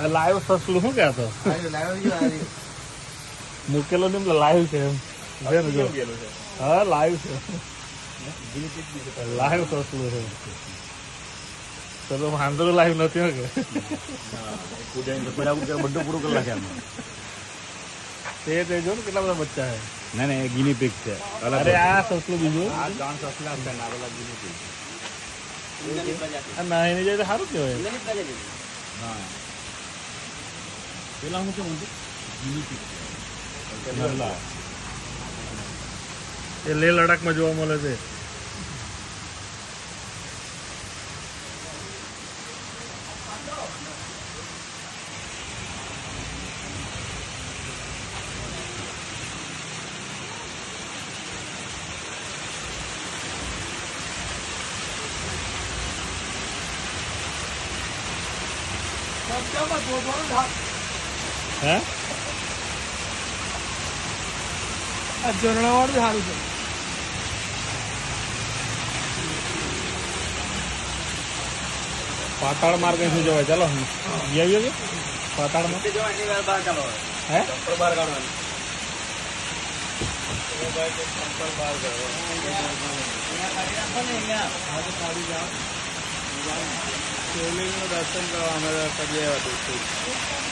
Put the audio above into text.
live સસલું શું કહેતો મૂકેલો ને લાઈવ છે એમ છે ને જો હા લાઈવ છે લાઈવ સસલું છે ચલો વાંધો લાઈવ નથી હો કે બધું પૂરું કરી નાખે તે જો ને કેટલા બધા બચ્ચા છે ના ના ગીની પીક છે અરે આ સસલું બીજું આ 3 સસલા છે નાવેલા ગીની પીક આ ના એની જાય સારું કહેવાય હા પેલા હું શું म्हणतो ગીની પીક એ લેહ લડાખમાં જોવા મળે છે હે આ ઝરણાવાળું સારું છે પાતાળ માર્ગ શું જવાય ચાલો ગયા કે પાતાળ માં હે દર્શન કરવા અમે કરીએ